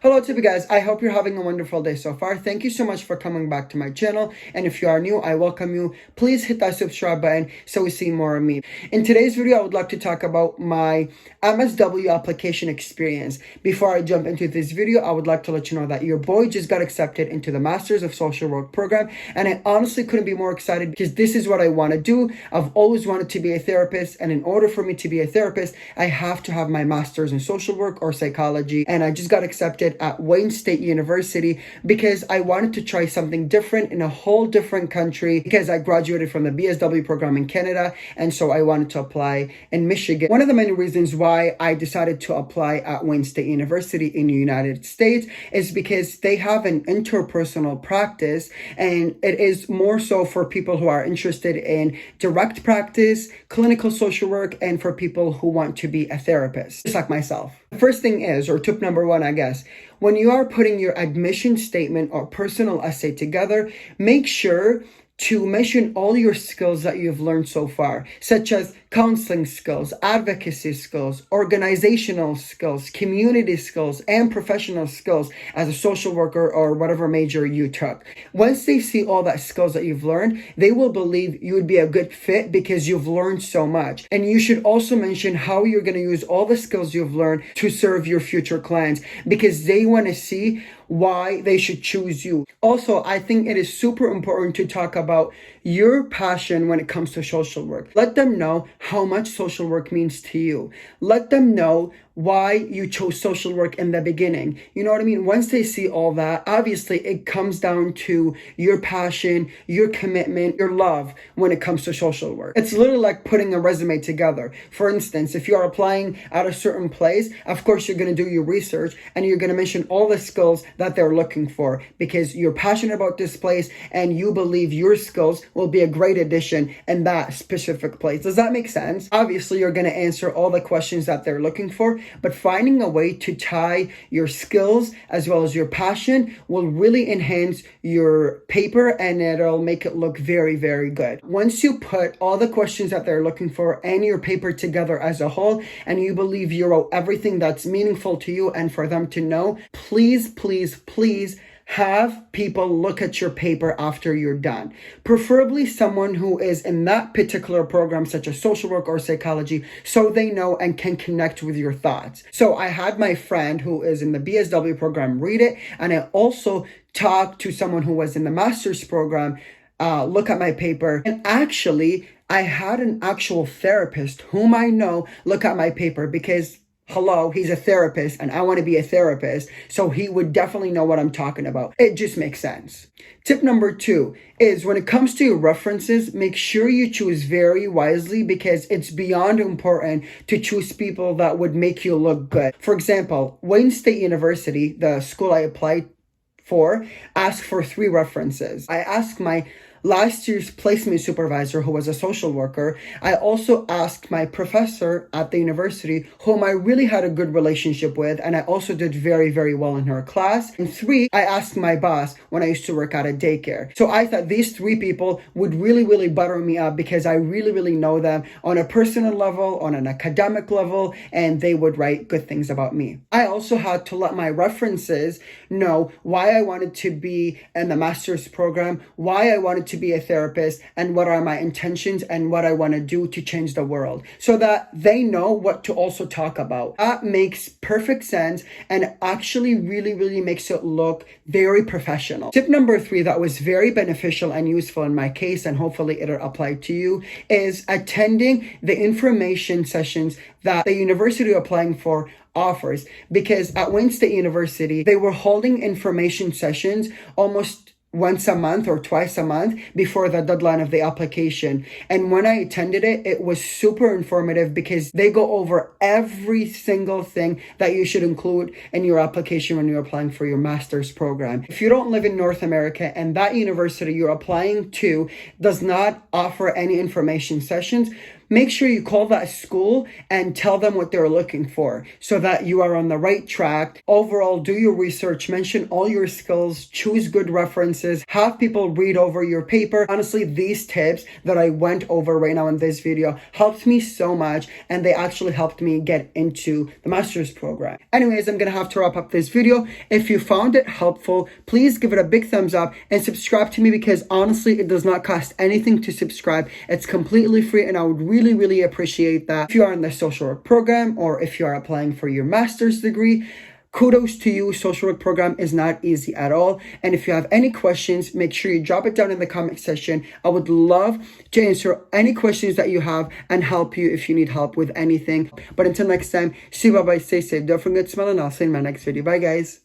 Hello to you guys, I hope you're having a wonderful day so far. Thank you so much for coming back to my channel, and if you are new, I welcome you. Please hit that subscribe button so we see more of me. In today's video, I would like to talk about my MSW application experience. Before I jump into this video, I would like to let you know that your boy just got accepted into the Masters of Social Work program, and I honestly couldn't be more excited because this is what I want to do. I've always wanted to be a therapist, and in order for me to be a therapist, I have to have my Masters in Social Work or Psychology, and I just got accepted at Wayne State University because I wanted to try something different in a whole different country because I graduated from the BSW program in Canada, and so I wanted to apply in Michigan. One of the many reasons why I decided to apply at Wayne State University in the United States is because they have an interpersonal practice, and it is more so for people who are interested in direct practice, clinical social work, and for people who want to be a therapist, just like myself. The first thing is, or tip number one, I guess, when you are putting your admission statement or personal essay together, make sure to mention all your skills that you've learned so far, such as counseling skills, advocacy skills, organizational skills, community skills, and professional skills as a social worker or whatever major you took. Once they see all that skills that you've learned, they will believe you would be a good fit because you've learned so much. And you should also mention how you're going to use all the skills you've learned to serve your future clients because they want to see why they should choose you. Also, I think it is super important to talk about your passion when it comes to social work. Let them know how much social work means to you. Let them know why you chose social work in the beginning. You know what I mean? Once they see all that, obviously it comes down to your passion, your commitment, your love when it comes to social work. It's literally like putting a resume together. For instance, if you are applying at a certain place, of course you're going to do your research and you're going to mention all the skills that they're looking for because you're passionate about this place and you believe your skills will be a great addition in that specific place. Does that make sense? Obviously, you're going to answer all the questions that they're looking for, but finding a way to tie your skills as well as your passion will really enhance your paper and it'll make it look very, very good. Once you put all the questions that they're looking for and your paper together as a whole, and you believe you wrote everything that's meaningful to you and for them to know, please, please, please have people look at your paper after you're done. Preferably someone who is in that particular program, such as social work or psychology, so they know and can connect with your thoughts. So I had my friend who is in the BSW program read it, and I also talked to someone who was in the master's program look at my paper. And actually, I had an actual therapist whom I know look at my paper because hello, he's a therapist and I want to be a therapist, so he would definitely know what I'm talking about. It just makes sense. Tip number two is when it comes to your references, make sure you choose very wisely because it's beyond important to choose people that would make you look good. For example, Wayne State University, the school I applied for, asked for 3 references. I asked my last year's placement supervisor, who was a social worker. I also asked my professor at the university, whom I really had a good relationship with, and I also did very, very well in her class. And 3, I asked my boss when I used to work at a daycare. So I thought these 3 people would really, really butter me up because I really, really know them on a personal level, on an academic level, and they would write good things about me. I also had to let my references know why I wanted to be in the master's program, why I wanted to be a therapist, and what are my intentions and what I want to do to change the world so that they know what to also talk about. That makes perfect sense and actually really, really makes it look very professional. Tip number 3 that was very beneficial and useful in my case, and hopefully it'll apply to you, is attending the information sessions that the university you're applying for offers. Because at Wayne State University, they were holding information sessions almost once a month or twice a month before the deadline of the application. And when I attended it, it was super informative because they go over every single thing that you should include in your application when you're applying for your master's program. If you don't live in North America and that university you're applying to does not offer any information sessions, make sure you call that school and tell them what they're looking for so that you are on the right track. Overall, do your research, mention all your skills, choose good references, have people read over your paper. Honestly, these tips that I went over right now in this video helped me so much, and they actually helped me get into the master's program. Anyways, I'm gonna have to wrap up this video. If you found it helpful, please give it a big thumbs up and subscribe to me, because honestly, it does not cost anything to subscribe. It's completely free, and I would really appreciate that. If you are in the social work program, or if you are applying for your master's degree, kudos to you. Social work program is not easy at all. And if you have any questions, make sure you drop it down in the comment section. I would love to answer any questions that you have and help you if you need help with anything. But until next time, see you, bye-bye, stay safe, don't forget to smile, and I'll see you in my next video. Bye, guys.